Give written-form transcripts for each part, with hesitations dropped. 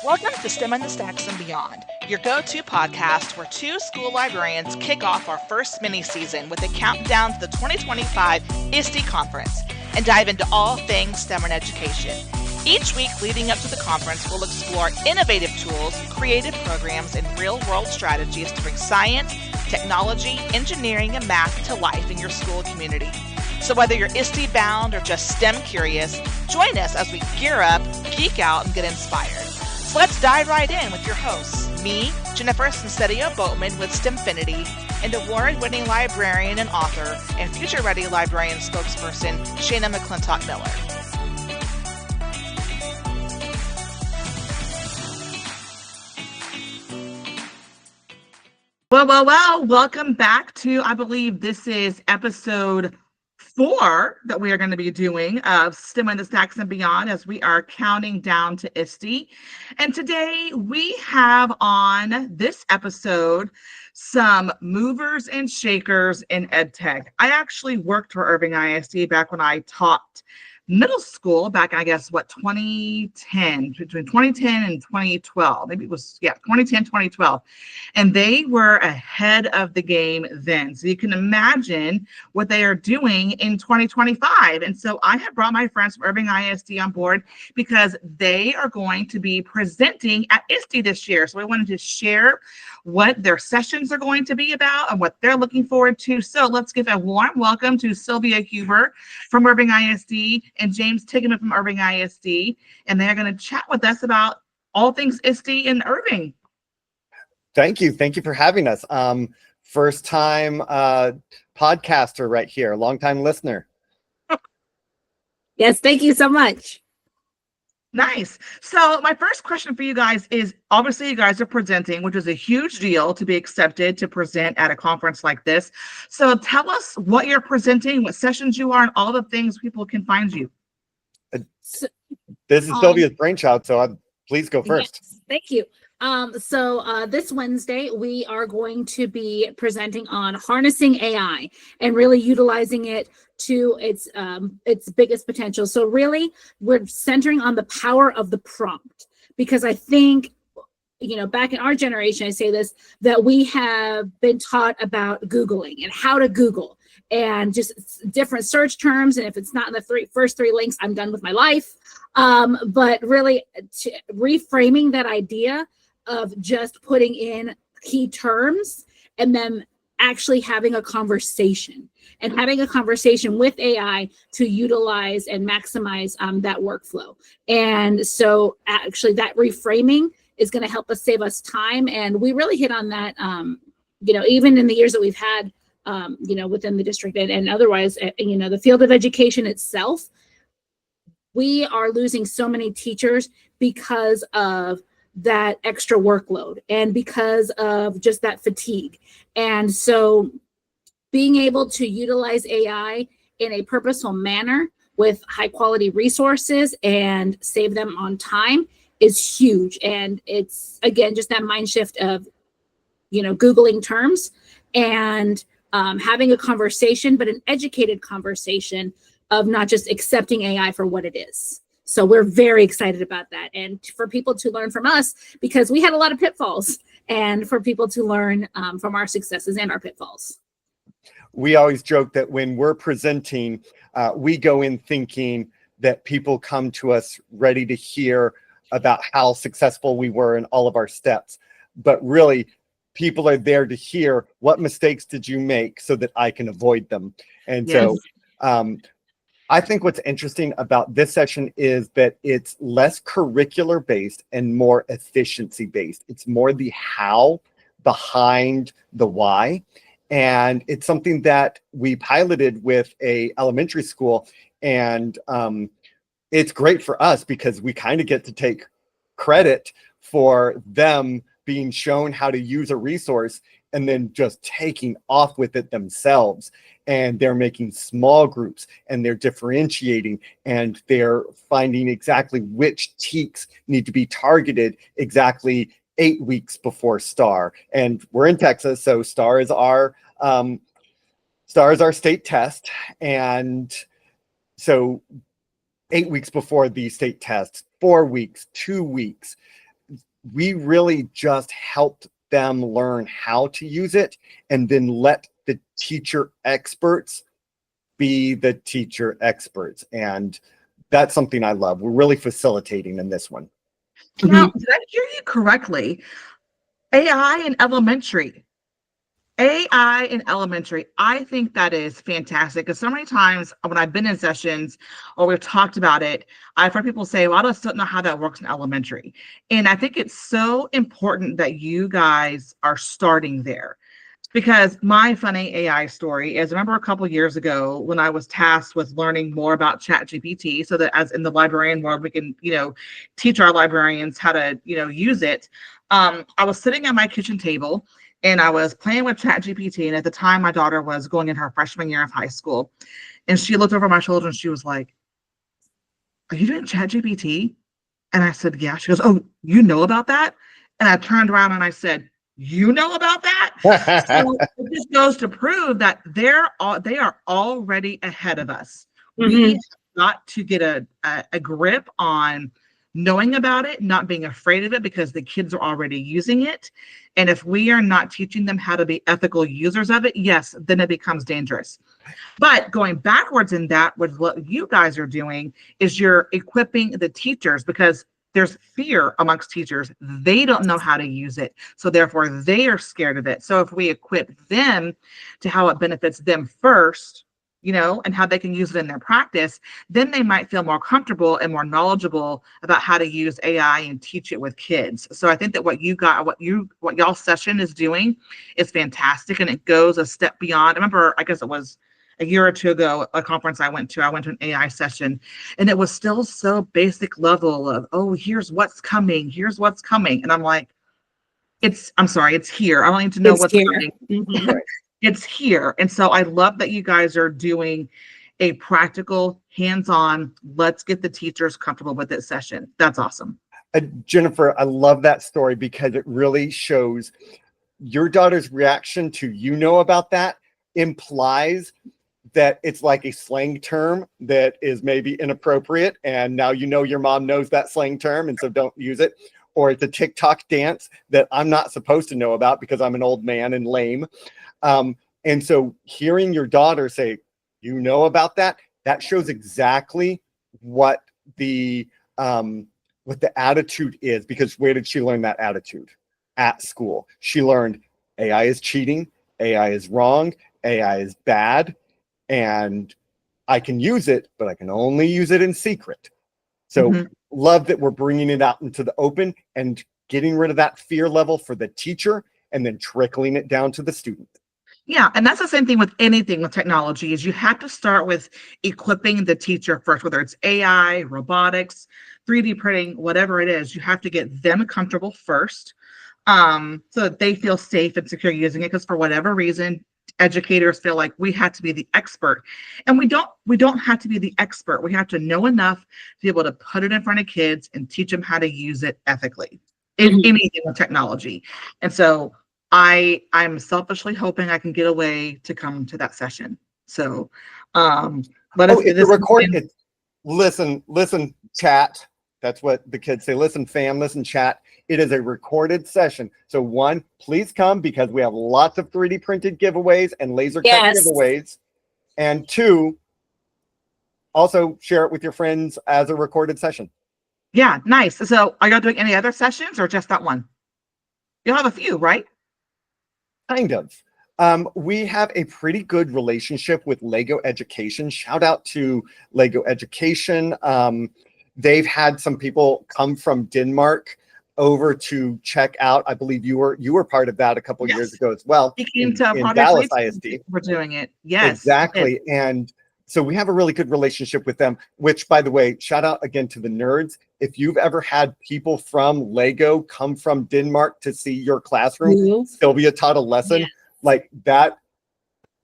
Welcome to STEM and the Stacks and Beyond, your go-to podcast where two school librarians kick off our first mini-season with a countdown to the 2025 ISTE conference and dive into all things STEM and education. Each week leading up to the conference, we'll explore innovative tools, creative programs, and real-world strategies to bring science, technology, engineering, and math to life in your school community. So whether you're ISTE bound or just STEM curious, join us as we gear up, geek out, and get inspired. So let's dive right in with your hosts, me, Jennifer Sancedio-Boatman with STEMfinity, and award-winning librarian and author and future-ready librarian spokesperson, Shannon McClintock-Miller. Well, welcome back to, I believe this is episode 4 that we are going to be doing of STEM and the Stacks and Beyond as we are counting down to ISTE. And today we have on this episode some movers and shakers in EdTech. I actually worked for Irving ISD back when I taught middle school back, I guess, 2010, between 2010 and 2012. Maybe it was, 2010, 2012. And they were ahead of the game then. So you can imagine what they are doing in 2025. And so I have brought my friends from Irving ISD on board because they are going to be presenting at ISTE this year. So I wanted to share what their sessions are going to be about and what they're looking forward to. So let's give a warm welcome to Sylvia Huber from Irving ISD and James Tiggeman from Irving ISD, and they're going to chat with us about all things ISTE in Irving. Thank you for having us. First time podcaster right here, long time listener. Yes, thank you so much. Nice. So my first question for you guys is, obviously you guys are presenting, which is a huge deal to be accepted to present at a conference like this. So tell us what you're presenting, what sessions you are, and all the things people can find you. This is Sylvia's brainchild, so please go first. Yes, thank you. So this Wednesday, we are going to be presenting on harnessing AI and really utilizing it to its biggest potential. So really, we're centering on the power of the prompt, because I think, back in our generation, I say this, that we have been taught about Googling and how to Google and just different search terms. And if it's not in the first three links, I'm done with my life. But really reframing that idea of just putting in key terms and then actually having a conversation with AI to utilize and maximize that workflow. And so actually that reframing is going to help us save us time. And we really hit on that, even in the years that we've had, within the district and otherwise, the field of education itself, we are losing so many teachers because of that extra workload and because of just that fatigue. And so being able to utilize AI in a purposeful manner with high quality resources and save them on time is huge. And it's, again, just that mind shift of, Googling terms and having a conversation, but an educated conversation of not just accepting AI for what it is. So we're very excited about that. And for people to learn from us, because we had a lot of pitfalls, and for people to learn from our successes and our pitfalls. We always joke that when we're presenting, we go in thinking that people come to us ready to hear about how successful we were in all of our steps. But really, people are there to hear, what mistakes did you make so that I can avoid them? And Yes. So I think what's interesting about this session is that it's less curricular based and more efficiency based. It's more the how behind the why. And it's something that we piloted with a elementary school. And it's great for us because we kind of get to take credit for them being shown how to use a resource and then just taking off with it themselves. And they're making small groups and they're differentiating and they're finding exactly which TEKs need to be targeted exactly 8 weeks before STAR. And we're in Texas, so STAR is our state test. And so 8 weeks before the state test, 4 weeks, 2 weeks, we really just helped them learn how to use it and then let the teacher experts be the teacher experts. And that's something I love. We're really facilitating in this one. Now, did I hear you correctly? AI in elementary. AI in elementary. I think that is fantastic because so many times when I've been in sessions or we've talked about it, I've heard people say, well, I just don't know how that works in elementary. And I think it's so important that you guys are starting there. Because my funny AI story is, I remember a couple of years ago when I was tasked with learning more about ChatGPT, so that as in the librarian world, we can, teach our librarians how to, use it. I was sitting at my kitchen table and I was playing with ChatGPT. And at the time, my daughter was going in her freshman year of high school. And she looked over my shoulder and she was like, "Are you doing ChatGPT?" And I said, "Yeah." She goes, "Oh, you know about that?" And I turned around and I said, "You know about that?" So it just goes to prove that they are already ahead of us. We have got to get a grip on knowing about it, not being afraid of it because the kids are already using it. And if we are not teaching them how to be ethical users of it, yes, then it becomes dangerous. But going backwards in that, with what you guys are doing, is you're equipping the teachers because there's fear amongst teachers. They don't know how to use it. So therefore, they are scared of it. So if we equip them to how it benefits them first, and how they can use it in their practice, then they might feel more comfortable and more knowledgeable about how to use AI and teach it with kids. So I think that what y'all session is doing is fantastic. And it goes a step beyond. I remember, I guess it was a year or two ago, a conference I went to an AI session, and it was still so basic level of, oh, here's what's coming. And I'm like, I'm sorry, it's here. I don't need to know what's coming. Mm-hmm. It's here. And so I love that you guys are doing a practical, hands-on, let's get the teachers comfortable with this session. That's awesome. Jennifer, I love that story because it really shows your daughter's reaction to about that implies that it's like a slang term that is maybe inappropriate. And now your mom knows that slang term, and so don't use it. Or it's a TikTok dance that I'm not supposed to know about because I'm an old man and lame. And so hearing your daughter say, about that, that shows exactly what the attitude is, because where did she learn that attitude? At school. She learned AI is cheating, AI is wrong, AI is bad, and I can use it, but I can only use it in secret. So love that we're bringing it out into the open and getting rid of that fear level for the teacher and then trickling it down to the student. Yeah, and that's the same thing with anything with technology, is you have to start with equipping the teacher first, whether it's AI, robotics, 3D printing, whatever it is. You have to get them comfortable first, so that they feel safe and secure using it, because for whatever reason, educators feel like we have to be the expert, and we don't have to be the expert. We have to know enough to be able to put it in front of kids and teach them how to use it ethically in anything with technology. And so I'm selfishly hoping I can get away to come to that session. So let us it's a record. Listen, chat. That's what the kids say. Listen, fam, listen, chat. It is a recorded session. So one, please come, because we have lots of 3D printed giveaways and laser cut giveaways. And two, also share it with your friends as a recorded session. Yeah, nice. So are y'all doing any other sessions or just that one? You'll have a few, right? Kind of. We have a pretty good relationship with Lego Education. Shout out to Lego Education. They've had some people come from Denmark over to check out. I believe you were part of that a couple years ago as well. In Dallas ISD. We're doing it. Yes. Exactly. And so we have a really good relationship with them, which, by the way, shout out again to the nerds. If you've ever had people from Lego come from Denmark to see your classroom, Sylvia taught a lesson like that,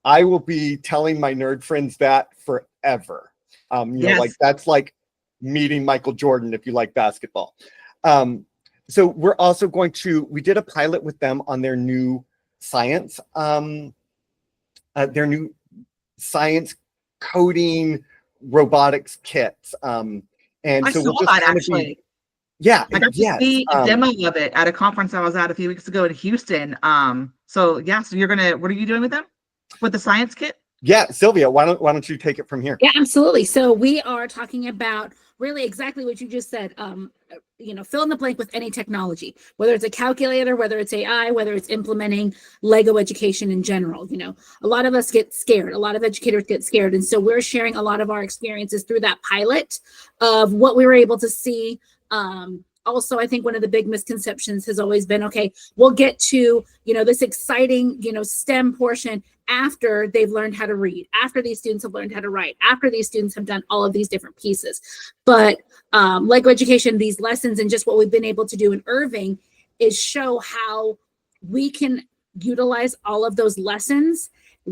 I will be telling my nerd friends that forever. Like that's like meeting Michael Jordan if you like basketball. So we're also we did a pilot with them on their new science, coding robotics kits. And I so saw that actually. Yeah, I got to yes. see a demo of it at a conference I was at a few weeks ago in Houston. So yeah, so what are you doing with them? With the science kit? Yeah, Sylvia, why don't you take it from here? Yeah, absolutely. So we are talking about really exactly what you just said. Fill in the blank with any technology, whether it's a calculator, whether it's AI, whether it's implementing Lego education in general. A lot of us get scared. A lot of educators get scared. And so we're sharing a lot of our experiences through that pilot of what we were able to see. Also, I think one of the big misconceptions has always been, okay, we'll get to, this exciting, STEM portion after they've learned how to read, after these students have learned how to write, after these students have done all of these different pieces. But Lego education, these lessons, and just what we've been able to do in Irving is show how we can utilize all of those lessons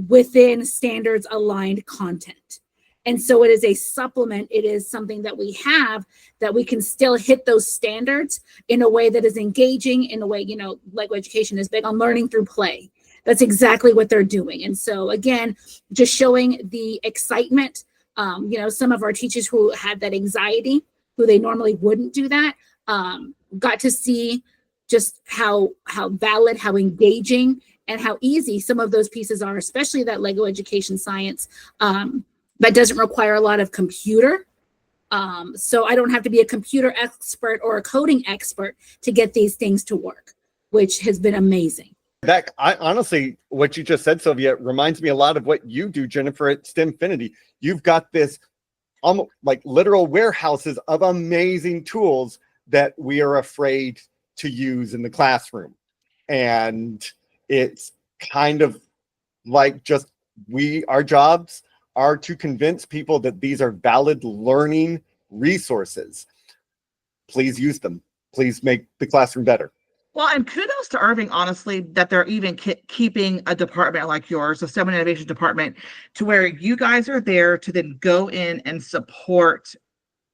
within standards aligned content. And so it is a supplement. It is something that we have that we can still hit those standards in a way that is engaging, in a way, Lego education is big on learning through play. That's exactly what they're doing. And so again, just showing the excitement, some of our teachers who had that anxiety, who they normally wouldn't do that, got to see just how valid, how engaging, and how easy some of those pieces are, especially that Lego education science that doesn't require a lot of computer. So I don't have to be a computer expert or a coding expert to get these things to work, which has been amazing. Honestly, what you just said, Sylvia, reminds me a lot of what you do, Jennifer, at STEMfinity. You've got this almost like literal warehouses of amazing tools that we are afraid to use in the classroom. And it's kind of like just our jobs are to convince people that these are valid learning resources. Please use them. Please make the classroom better. Well, and kudos to Irving, honestly, that they're even keeping a department like yours, a STEM and Innovation department, to where you guys are there to then go in and support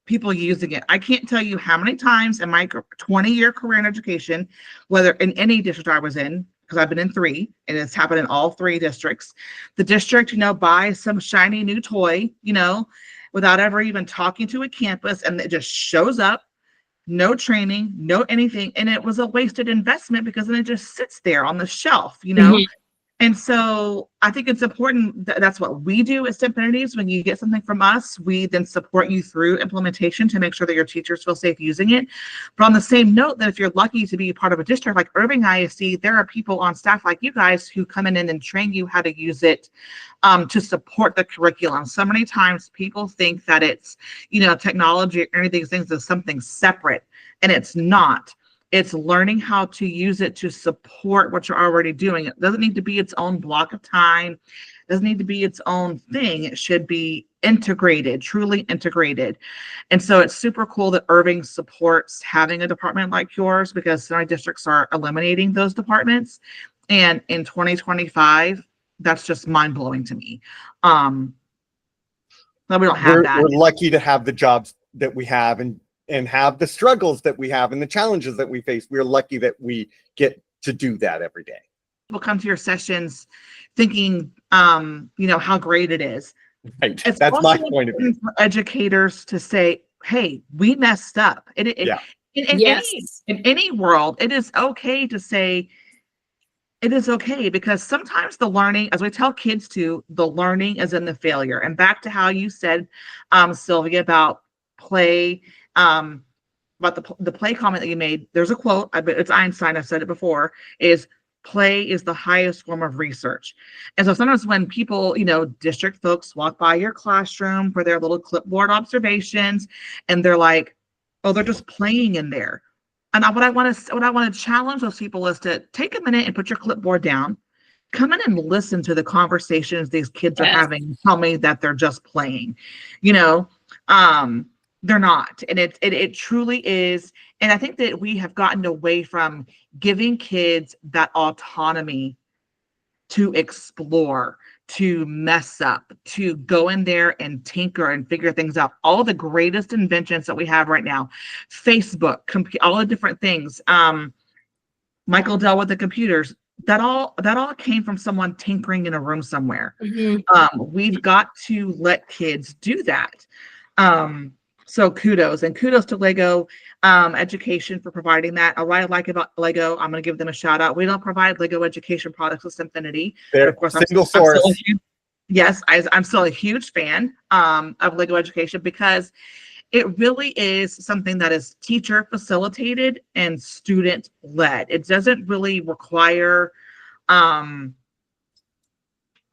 people using it. I can't tell you how many times in my 20-year career in education, whether in any district I was in, because I've been in 3, and it's happened in all 3 districts, the district, buys some shiny new toy, without ever even talking to a campus, and it just shows up. No training, no anything. And it was a wasted investment because then it just sits there on the shelf, Mm-hmm. And so I think it's important that's what we do as STEMfinities. When you get something from us, we then support you through implementation to make sure that your teachers feel safe using it. But on the same note, that if you're lucky to be part of a district like Irving ISD, there are people on staff like you guys who come in and train you how to use it to support the curriculum. So many times people think that it's, technology or any of these things is something separate, and it's not. It's learning how to use it to support what you're already doing. It doesn't need to be its own block of time. It doesn't need to be its own thing. It should be integrated, truly integrated. And so it's super cool that Irving supports having a department like yours, because so many districts are eliminating those departments. And in 2025, that's just mind-blowing to me. That we don't have that. We're lucky to have the jobs that we have and have the struggles that we have and the challenges that we face. We're lucky that we get to do that every day. People come to your sessions thinking, how great it is. Right. It's That's my also point of view. for educators to say, hey, we messed up. Yeah. In any world, it is okay to say, it is okay, because sometimes the learning, as we tell kids to, the learning is in the failure. And back to how you said, Sylvia, about play, about the play comment that you made. There's a quote, it's Einstein, I've said it before, is play is the highest form of research. And so sometimes when people, district folks walk by your classroom for their little clipboard observations, and they're like, oh, they're just playing in there. And what I want to challenge those people is to take a minute and put your clipboard down, come in and listen to the conversations these kids are having, and tell me that they're just playing. They're not. And it truly is. And I think that we have gotten away from giving kids that autonomy to explore, to mess up, to go in there and tinker and figure things out. All the greatest inventions that we have right now, Facebook, all the different things. Michael Dell with the computers, that all came from someone tinkering in a room somewhere. Mm-hmm. We've got to let kids do that. So kudos to Lego Education for providing that. What I like about Lego, I'm going to give them a shout out. We don't provide Lego education products with Infinity, but of course, Single I'm source. still a huge, yes, I'm still a huge fan of Lego Education because it really is something that is teacher facilitated and student led. It doesn't really require a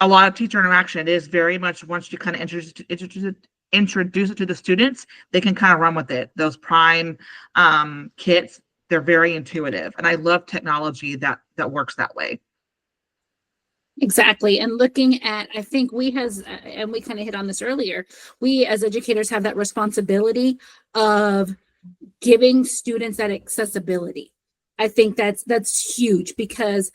lot of teacher interaction. It is very much once you kind of introduce it to the students, they can kind of run with it. Those prime kits, they're very intuitive, and I love technology that works that way. Exactly. And looking at, I think we and we kind of hit on this earlier, we as educators have that responsibility of giving students that accessibility. I think that's huge because,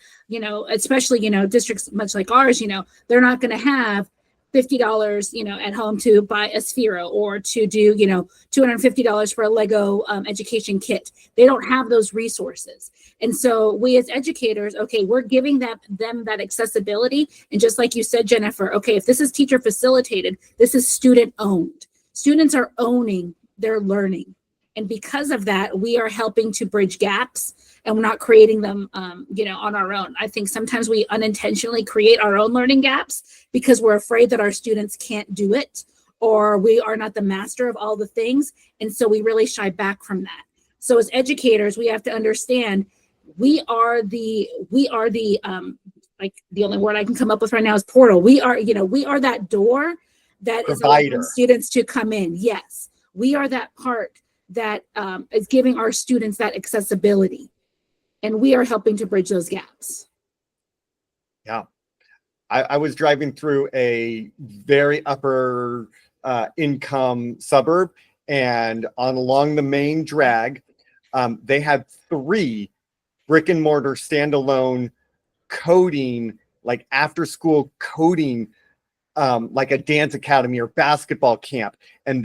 especially, districts much like ours, they're not going to have $50, at home to buy a Sphero or to do, $250 for a Lego education kit. They don't have those resources. And so we as educators, okay, we're giving them that accessibility. And just like you said, Jennifer, okay, if this is teacher facilitated, this is student owned. Students are owning their learning. And because of that, we are helping to bridge gaps and we're not creating them, on our own. I think sometimes we unintentionally create our own learning gaps because we're afraid that our students can't do it or we are not the master of all the things. And so we really shy back from that. So as educators, we have to understand we are the like the only word I can come up with right now is portal. We are that door that is allowing students to come in. Yes, we are that part that is giving our students that accessibility, and we are helping to bridge those gaps. Yeah, I was driving through a very upper income suburb, and along the main drag, they had 3 brick and mortar standalone coding, like after school coding, like a dance academy or basketball camp, and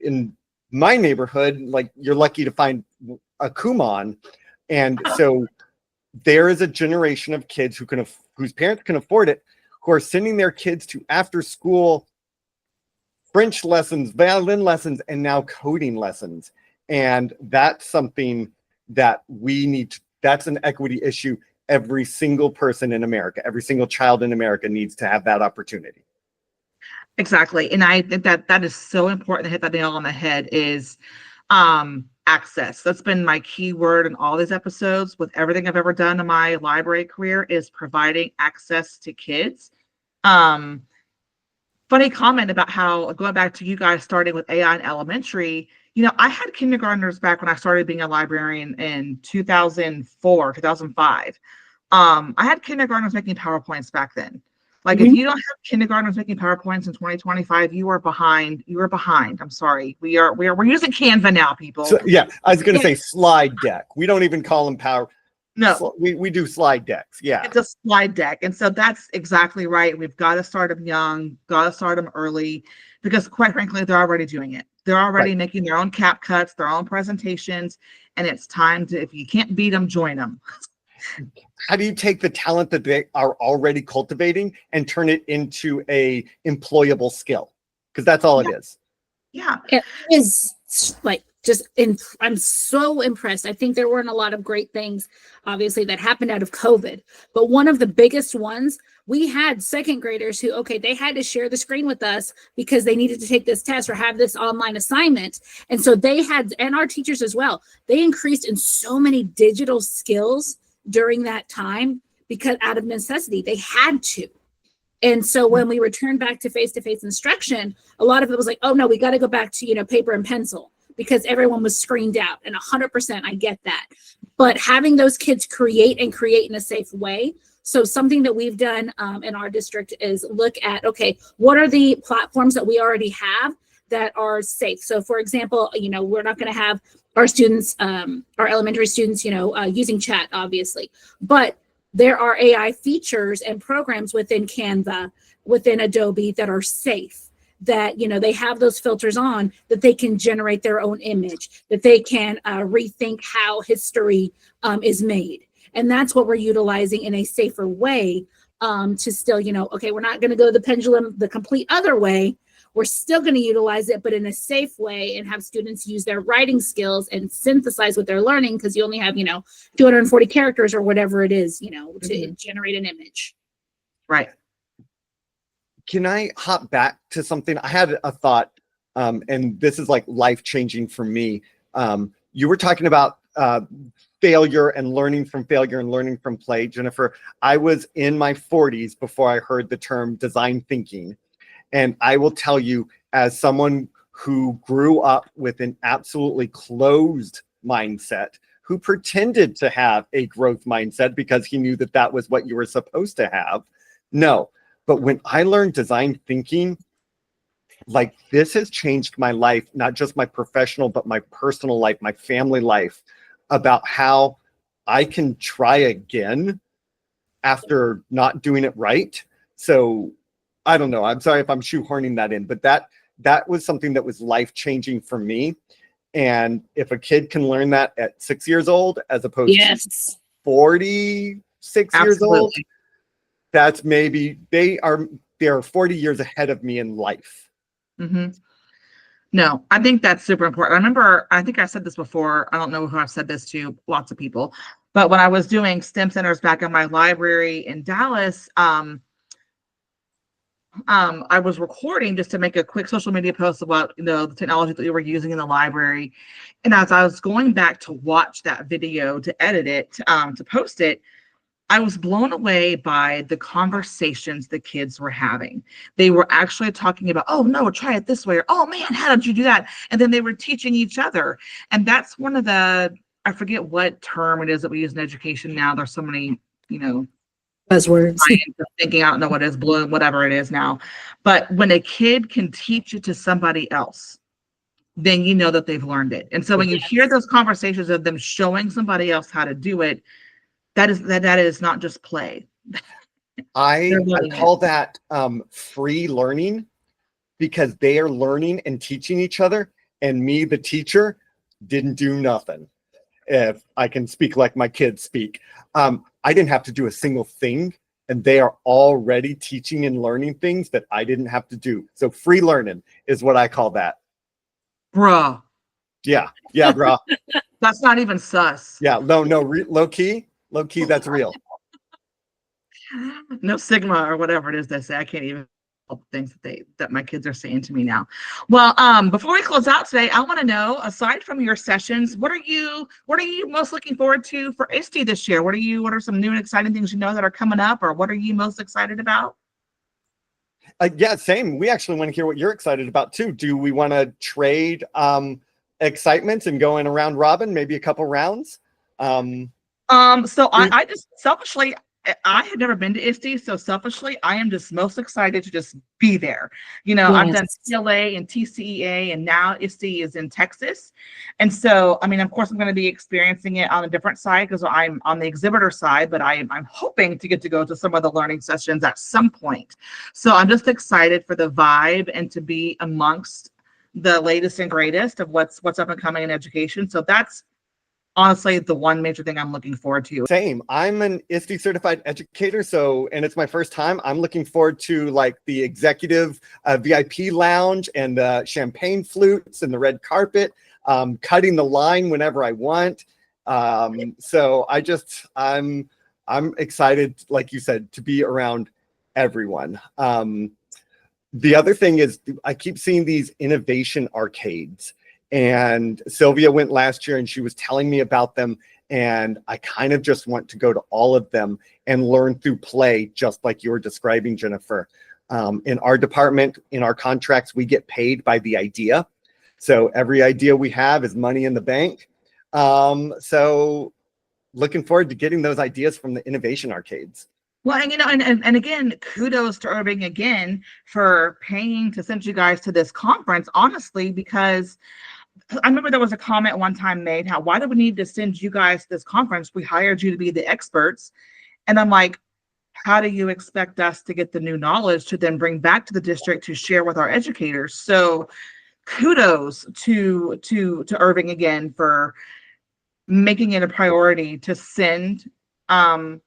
in my neighborhood, like you're lucky to find a Kumon. And so there is a generation of kids whose parents can afford it, who are sending their kids to after school French lessons, violin lessons, and now coding lessons. And that's something that that's an equity issue. Every single person in America, every single child in America needs to have that opportunity. Exactly. And I think that is so important to hit that nail on the head is access. That's been my key word in all these episodes with everything I've ever done in my library career is providing access to kids. Funny comment about how going back to you guys starting with AI in elementary, I had kindergartners back when I started being a librarian in 2004, 2005. I had kindergartners making PowerPoints back then. Like if you don't have kindergartners making PowerPoints in 2025, you are behind. You are behind. I'm sorry. We're using Canva now, people. So, yeah, I was going to say slide deck. We don't even call them power. No, we do slide decks. Yeah, it's a slide deck, and so that's exactly right. We've got to start them young. Got to start them early, because quite frankly, they're already doing it. They're already making their own cap cuts, their own presentations, and it's time to. If you can't beat them, join them. How do you take the talent that they are already cultivating and turn it into a employable skill? Because that's all it is. Yeah. It is like I'm so impressed. I think there weren't a lot of great things, obviously, that happened out of COVID. But one of the biggest ones, we had second graders who, okay, they had to share the screen with us because they needed to take this test or have this online assignment. And so and our teachers as well, they increased in so many digital skills during that time because out of necessity, they had to. And so when we returned back to face-to-face instruction, a lot of it was like, oh no, we got to go back to, paper and pencil because everyone was screened out. And 100%, I get that. But having those kids create in a safe way. So something that we've done in our district is look at, okay, what are the platforms that we already have that are safe? So for example, we're not going to have our students, our elementary students, using chat, obviously, but there are AI features and programs within Canva, within Adobe that are safe, that, they have those filters on that they can generate their own image, that they can rethink how history is made. And that's what we're utilizing in a safer way to still, okay, we're not going to go the pendulum the complete other way. we're still going to utilize it, but in a safe way, and have students use their writing skills and synthesize what they're learning, because you only have, 240 characters or whatever it is, to generate an image. Right. Can I hop back to something? I had a thought, and this is like life-changing for me. You were talking about failure and learning from failure and learning from play, Jennifer. I was in my 40s before I heard the term design thinking. And I will tell you, as someone who grew up with an absolutely closed mindset, who pretended to have a growth mindset because he knew that that was what you were supposed to have. No, but when I learned design thinking, like, this has changed my life, not just my professional, but my personal life, my family life, about how I can try again after not doing it right. So I don't know. I'm sorry if I'm shoehorning that in, but that was something that was life-changing for me. And if a kid can learn that at 6 years old, as opposed to 46 years old, that's maybe they are 40 years ahead of me in life. Mm-hmm. No, I think that's super important. I remember, I think I said this before. I don't know who I've said this to, lots of people, but when I was doing STEM centers back in my library in Dallas, I was recording just to make a quick social media post about, the technology that we were using in the library. And as I was going back to watch that video, to edit it, to post it, I was blown away by the conversations the kids were having. They were actually talking about, oh, no, try it this way, or, oh, man, how did you do that? And then they were teaching each other. And that's one of the, I forget what term it is that we use in education now. There's so many, buzzwords. Thinking, I don't know what is bloom, whatever it is now. But when a kid can teach it to somebody else, then you know that they've learned it. And so when you hear those conversations of them showing somebody else how to do it, that is not just play. I call that free learning, because they are learning and teaching each other, and me, the teacher, didn't do nothing. If I can speak like my kids speak, I didn't have to do a single thing, and they are already teaching and learning things that I didn't have to do. So free learning is what I call that. Bruh. Yeah, bruh. That's not even sus. Yeah, low key, that's real. No Sigma or whatever it is they say. I can't even help things that my kids are saying to me now. Well, before we close out today, I want to know, aside from your sessions, what are you most looking forward to for ISTE this year? What are some new and exciting things that are coming up, or what are you most excited about? Yeah, same. We actually want to hear what you're excited about too. Do we want to trade excitement and go in a round robin, maybe a couple rounds? So I just selfishly, I had never been to ISTE, so selfishly, I am just most excited to just be there. I've done CLA and TCEA, and now ISTE is in Texas. And so, of course, I'm going to be experiencing it on a different side because I'm on the exhibitor side, but I'm hoping to get to go to some of the learning sessions at some point. So I'm just excited for the vibe and to be amongst the latest and greatest of what's up and coming in education. So that's honestly the one major thing I'm looking forward to. Same. I'm an ISTE certified educator, and it's my first time. I'm looking forward to like the executive VIP lounge and the champagne flutes and the red carpet, cutting the line whenever I want. So I'm excited, like you said, to be around everyone. The other thing is I keep seeing these innovation arcades. And Sylvia went last year and she was telling me about them. And I kind of just want to go to all of them and learn through play, just like you were describing, Jennifer. In our department, in our contracts, we get paid by the idea. So every idea we have is money in the bank. So looking forward to getting those ideas from the innovation arcades. Well, and again, kudos to Irving again for paying to send you guys to this conference, honestly, because I remember there was a comment one time made, why do we need to send you guys to this conference? We hired you to be the experts. And I'm like, how do you expect us to get the new knowledge to then bring back to the district to share with our educators? So kudos to Irving again for making it a priority to send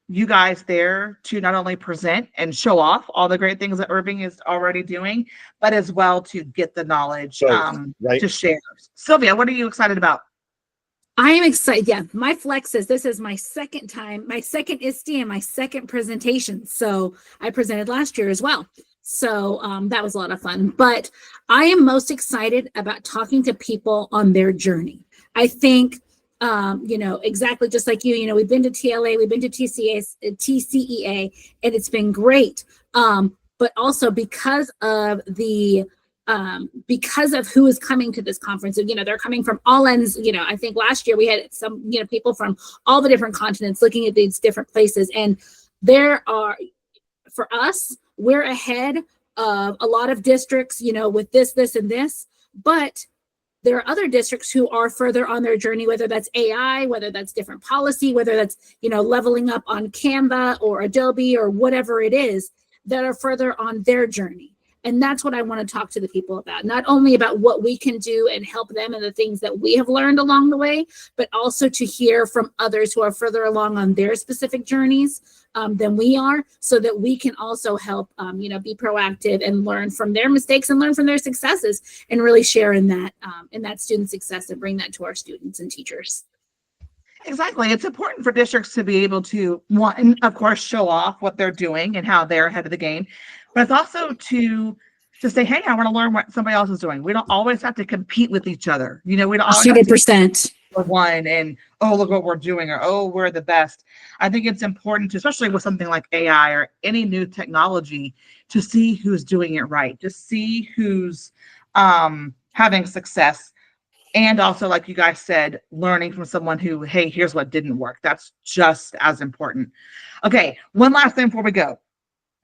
you guys there to not only present and show off all the great things that Irving is already doing, but as well to get the knowledge Right. to share. Sylvia, what are you excited about? I am excited. Yeah, my flex is this is my second time, my second ISTE and my second presentation. So I presented last year as well. So that was a lot of fun. But I am most excited about talking to people on their journey. I think exactly just like you, we've been to TLA, we've been to TCEA, and it's been great. But also because of who is coming to this conference, they're coming from all ends. I think last year we had some, people from all the different continents looking at these different places. And for us, we're ahead of a lot of districts, with this, and this, but there are other districts who are further on their journey, whether that's AI, whether that's different policy, whether that's, leveling up on Canva or Adobe or whatever it is, that are further on their journey. And that's what I want to talk to the people about, not only about what we can do and help them and the things that we have learned along the way, but also to hear from others who are further along on their specific journeys than we are, so that we can also help, be proactive and learn from their mistakes and learn from their successes, and really share in that student success and bring that to our students and teachers. Exactly. It's important for districts to be able to, one, of course, show off what they're doing and how they're ahead of the game, but it's also to say, hey, I want to learn what somebody else is doing. We don't always have to compete with each other. We don't always 100%. For one and, oh, look what we're doing, or, oh, we're the best. I think it's important to, especially with something like AI or any new technology, to see who's doing it right, to see who's having success. And also, like you guys said, learning from someone who, hey, here's what didn't work. That's just as important. Okay, one last thing before we go.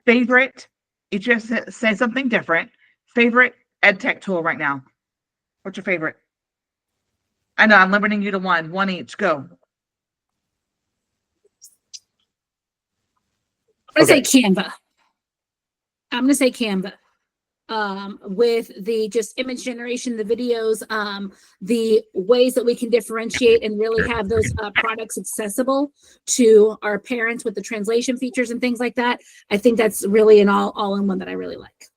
Favorite, you just say something different. Favorite ed tech tool right now. What's your favorite? I know I'm limiting you to one each. Go. I'm going to say Canva. With the just image generation, the videos, the ways that we can differentiate and really have those products accessible to our parents with the translation features and things like that. I think that's really an all-in-one that I really like.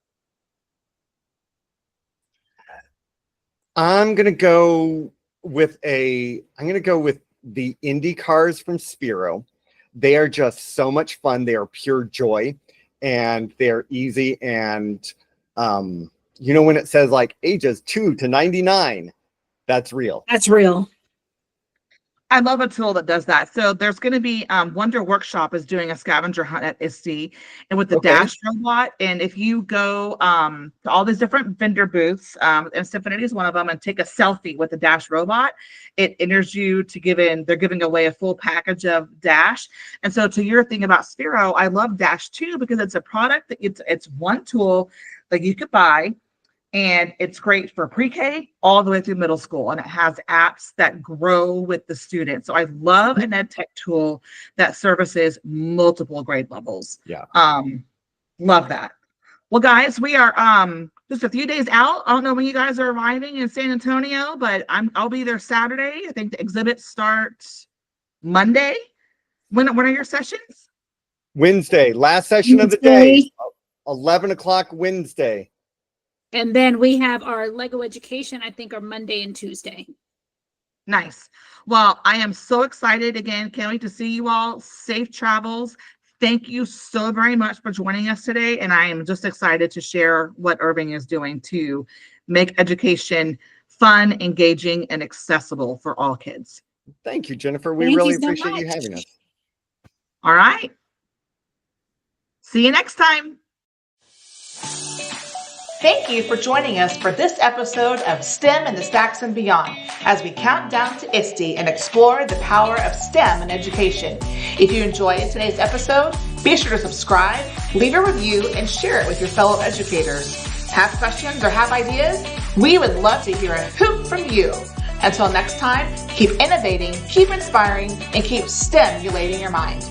I'm gonna go with the Indie cars from Spiro. They are just so much fun. They are pure joy, and they're easy. And when it says like ages 2 to 99, that's real. That's real. I love a tool that does that. So there's going to be Wonder Workshop is doing a scavenger hunt at ISTE, and with the Dash robot. And if you go to all these different vendor booths, and Symphony is one of them, and take a selfie with the Dash robot, it enters you to they're giving away a full package of Dash. And so to your thing about Spiro, I love Dash too, because it's a product that it's one tool that you could buy. And it's great for pre-K all the way through middle school. And it has apps that grow with the student. So I love an ed tech tool that services multiple grade levels. Yeah. Love that. Well, guys, we are just a few days out. I don't know when you guys are arriving in San Antonio, but I'll be there Saturday. I think the exhibits start Monday. When are your sessions? Wednesday, last session of the day, 11 o'clock Wednesday. And then we have our Lego education, I think, are Monday and Tuesday. Nice. Well, I am so excited again. Can't wait to see you all. Safe travels. Thank you so very much for joining us today. And I am just excited to share what Irving is doing to make education fun, engaging, and accessible for all kids. Thank you, Jennifer. We really appreciate you having us. All right. See you next time. Thank you for joining us for this episode of STEM and the Stacks and Beyond as we count down to ISTE and explore the power of STEM in education. If you enjoyed today's episode, be sure to subscribe, leave a review, and share it with your fellow educators. Have questions or have ideas? We would love to hear a hoop from you. Until next time, keep innovating, keep inspiring, and keep stimulating your mind.